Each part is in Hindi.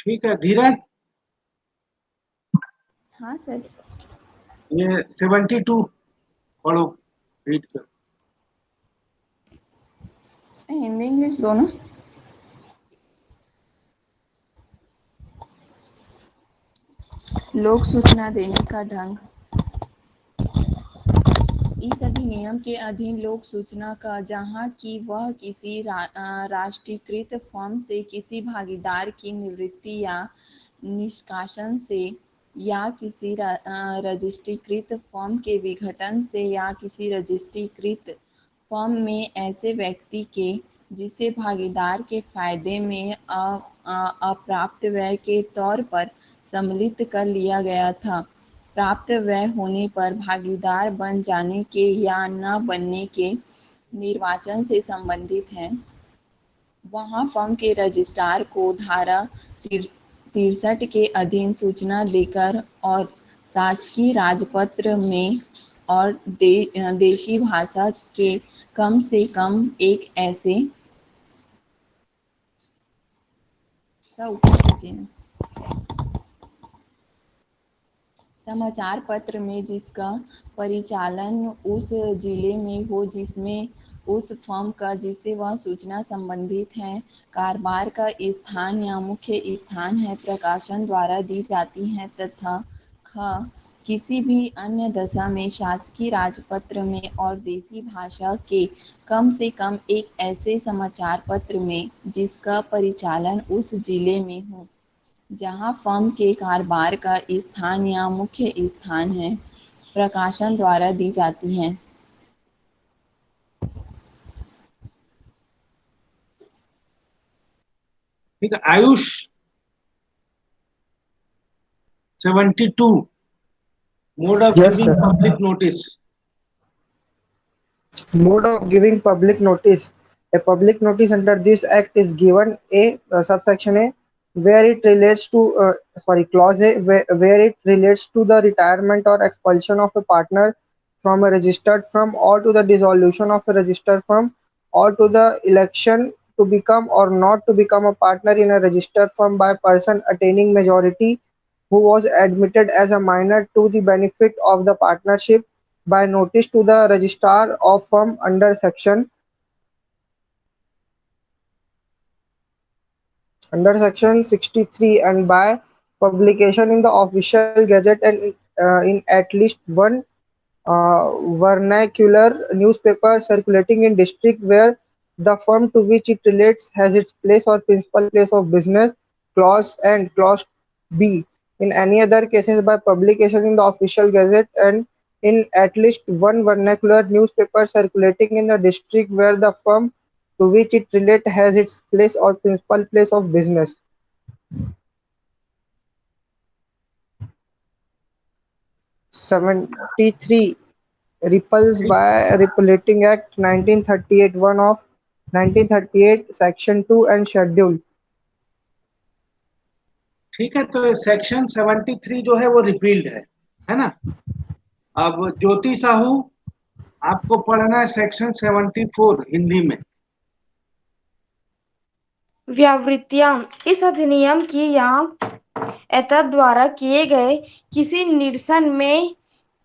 ठीक है धीरज, हाँ सर। ये 72 पढ़ो, रीड कर। हिंदी इंग्लिश दोनों। लोक सूचना देने का ढंग। इस अधिनियम के अधीन लोक सूचना का जहाँ की वह किसी राष्ट्रीयकृत फर्म से किसी भागीदार की निवृत्ति या निष्कासन से या किसी रजिस्ट्रीकृत फर्म के विघटन से या किसी रजिस्ट्रीकृत फर्म में ऐसे व्यक्ति के जिसे भागीदार के फायदे में अप्राप्त व्यय के तौर पर सम्मिलित कर लिया गया था, प्राप्त व्यय होने पर भागीदार बन जाने के या न बनने के निर्वाचन से संबंधित हैं, वहाँ फर्म के रजिस्ट्रार को धारा 63 के अधीन सूचना देकर और शासकीय राजपत्र में और देशी भाषा के कम से कम एक ऐसे समाचार पत्र में जिसका परिचालन उस जिले में हो जिसमें उस फर्म का जिससे वह सूचना संबंधित है कारोबार का स्थान या मुख्य स्थान है प्रकाशन द्वारा दी जाती हैं तथा ख किसी भी अन्य दशा में शासकीय राजपत्र में और देसी भाषा के कम से कम एक ऐसे समाचार पत्र में जिसका परिचालन उस जिले में हो जहाँ फर्म के कारोबार का स्थान या मुख्य स्थान है, प्रकाशन द्वारा दी जाती हैं। ठीक है Ayush, 72 mode of Yes, giving sir. Public notice. Mode of giving public notice. A public notice under this act is given a subsection A where it relates to clause A where it relates to the retirement or expulsion of a partner from a registered firm or to the dissolution of a registered firm or to the election to become or not to become a partner in a registered firm by a person attaining majority who was admitted as a minor to the benefit of the partnership by notice to the registrar of firm under section 63 and by publication in the official gazette and in at least one vernacular newspaper circulating in district where the firm to which it relates has its place or principal place of business. Clause B. In any other cases by publication in the official gazette and in at least one vernacular newspaper circulating in the district where the firm to which it relates has its place or principal place of business. '73 repulsed by Repealing Act 1938 1 of 1938 Section 2 and Schedule. ठीक है तो सेक्शन 73 जो है वो रिपील्ड है ना। अब ज्योति साहू आपको पढ़ना है सेक्शन 74 हिंदी में। व्यावृत्तियां इस अधिनियम की या एतद द्वारा किए गए किसी निरसन में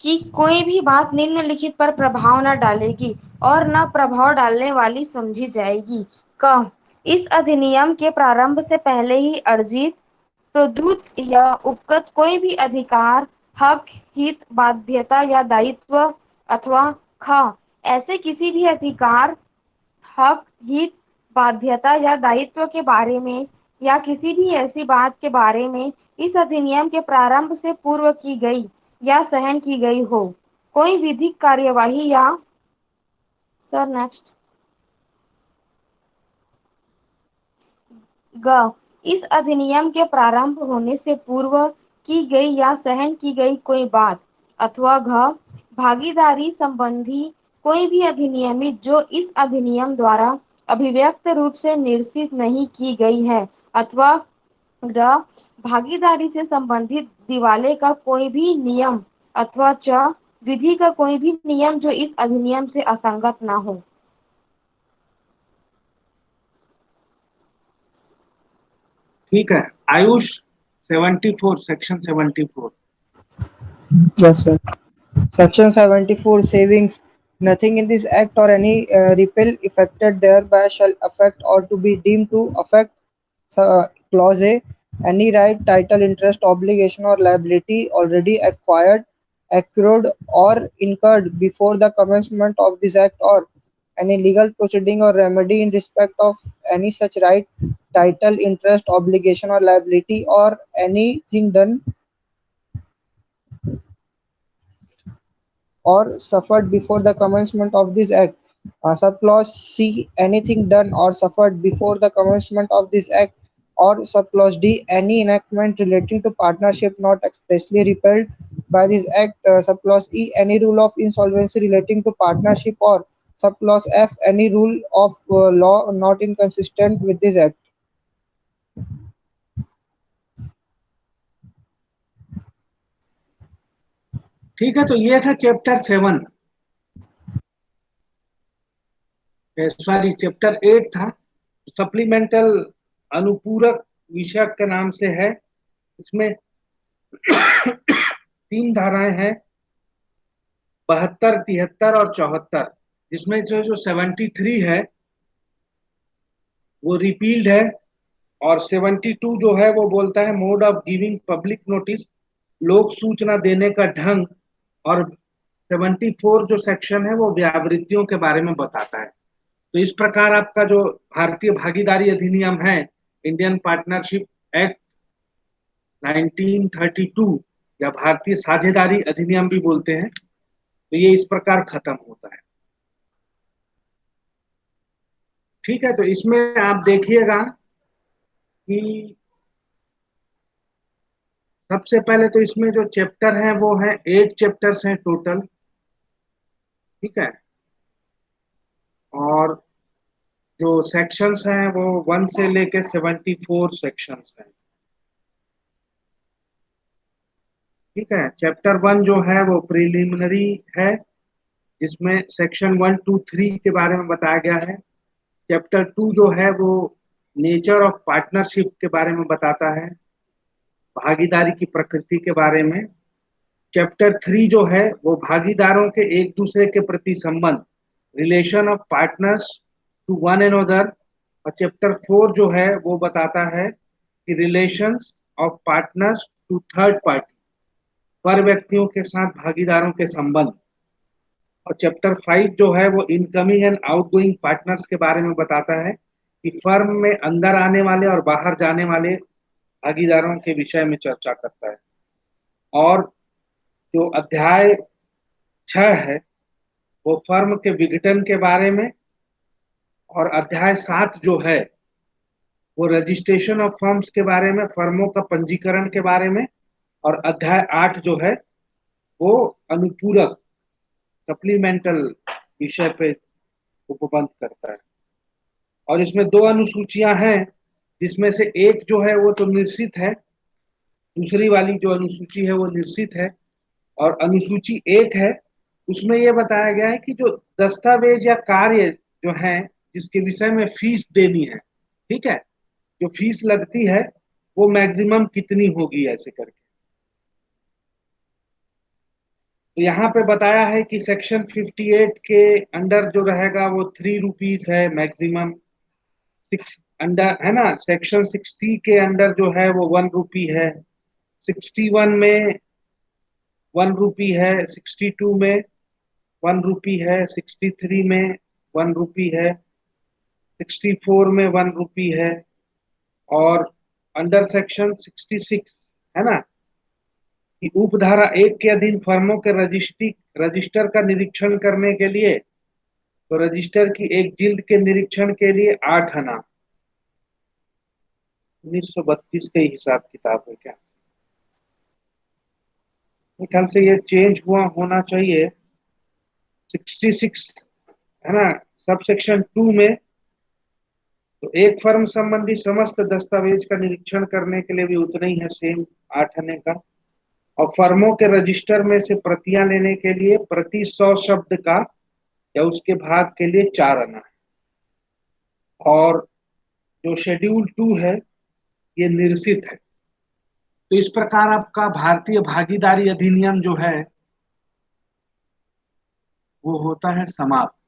कि कोई भी बात निम्नलिखित पर प्रभाव न डालेगी और न प्रभाव डालने वाली समझी जाएगी। क इस अधिनियम के प्रारंभ से पहले ही अर्जित प्रदूत या उपगत कोई भी अधिकार हक हित बाध्यता या दायित्व अथवा ख ऐसे किसी भी अधिकार हक हित बाध्यता या दायित्व के बारे में या किसी भी ऐसी बात के बारे में इस अधिनियम के प्रारंभ से पूर्व की गई या सहन की गई हो कोई विधिक कार्यवाही या सर नेक्स्ट ग इस अधिनियम के प्रारंभ होने से पूर्व की गई या सहन की गई कोई बात अथवा घ भागीदारी संबंधी कोई भी अधिनियमित जो इस अधिनियम द्वारा अभिव्यक्त रूप से निर्दिष्ट नहीं की गई है अथवा र भागीदारी से संबंधित दिवाले का कोई भी नियम अथवा च विधि का कोई भी नियम जो इस अधिनियम से असंगत न हो। ठीक है, Ayush 74 section 74। Yes, sir. Section 74 savings. Nothing in this act or any repeal effected thereby shall affect or to be deemed to affect clause A any right, title, interest, obligation, or liability already acquired, accrued, or incurred before the commencement of this act, or any legal proceeding or remedy in respect of any such right, title, interest, obligation, or liability, or anything done or suffered before the commencement of this act. Subclause C. Anything done or suffered before the commencement of this act, or subclause D. Any enactment relating to partnership not expressly repealed by this act. Subclause E. Any rule of insolvency relating to partnership, or subclause F. Any rule of law not inconsistent with this act. ठीक है, तो ये था चैप्टर 7, सॉरी चैप्टर 8 था। सप्लीमेंटल अनुपूरक विषय के नाम से है। इसमें 3 धाराएं हैं, 72, 73 और 74, जिसमें जो 73 है वो रिपील्ड है, और 72 जो है वो बोलता है mode of giving public notice, लोक सूचना देने का ढंग, और 74 जो सेक्शन है वो व्यावृत्तियों के बारे में बताता है। तो इस प्रकार आपका जो भारतीय भागीदारी अधिनियम है, इंडियन पार्टनरशिप एक्ट 1932, या भारतीय साझेदारी अधिनियम भी बोलते हैं, तो ये इस प्रकार खत्म होता है। ठीक है, तो इसमें आप देखिएगा कि सबसे पहले तो इसमें जो चैप्टर है वो है 8 चैप्टर्स हैं टोटल। ठीक है, और जो सेक्शंस हैं वो 1 से लेके 74 सेक्शंस हैं। ठीक है, चैप्टर 1 जो है वो प्रिलिमिनरी है, जिसमें सेक्शन 1, 2, 3 के बारे में बताया गया है। चैप्टर 2 जो है वो नेचर ऑफ पार्टनरशिप के बारे में बताता है, भागीदारी की प्रकृति के बारे में। चैप्टर 3 जो है वो भागीदारों के एक दूसरे के प्रति संबंध, relation of partners to one and other, और चैप्टर 4 जो है वो बताता है कि relations of partners to third party, पर व्यक्तियों के साथ भागीदारों के संबंध। और चैप्टर 5 जो है वो इनकमिंग एंड आउटगोइंग पार्टनर्स के बारे में बताता है कि फर्म में अंदर आने वाले और बाहर जाने वाले भागीदारों के विषय में चर्चा करता है। और जो अध्याय 6 है वो फर्म के विघटन के बारे में, और अध्याय 7 जो है वो रजिस्ट्रेशन ऑफ फर्म्स के बारे में, फर्मों का पंजीकरण के बारे में, और अध्याय 8 जो है वो अनुपूरक सप्लीमेंटल विषय पे उपबंध करता है। और इसमें 2 अनुसूचियां हैं, जिसमें से एक जो है वो तो निश्चित है, दूसरी वाली जो अनुसूची है वो निश्चित है। और अनुसूची 1 है, उसमें यह बताया गया है कि जो दस्तावेज या कार्य जो है जिसके विषय में फीस देनी है, ठीक है, जो फीस लगती है वो मैक्सिमम कितनी होगी, ऐसे करके। तो यहाँ पे बताया है कि सेक्शन 58 के अंडर जो रहेगा वो 3 रुपीज है मैक्सिमम, 6 अंडर है ना। सेक्शन 60 के अंडर जो है वो 1 रुपी है, 61 में 1 रुपी है, 62 में 1 रुपी है, 63 में 1 रुपी है, 64 में 1 रुपी है, और अंडर सेक्शन 66 है ना कि उपधारा 1 के अधीन फर्मों के रजिस्टर का निरीक्षण करने के लिए, तो रजिस्टर की एक जिल्द के निरीक्षण के लिए 8 आना। 1932 के हिसाब किताब है क्या? मेरे ख्याल से ये चेंज हुआ होना चाहिए। 66 है ना, सब सेक्शन 2 में, तो एक फर्म संबंधी समस्त दस्तावेज का निरीक्षण करने के लिए भी उतना ही है, सेम 8 आने का। और फर्मों के रजिस्टर में से प्रतियां लेने के लिए प्रति 100 शब्द का या उसके भाग के लिए 4 आना है। और जो शेड्यूल 2 है ये निरसित है। तो इस प्रकार आपका भारतीय भागीदारी अधिनियम जो है वो होता है समाप्त।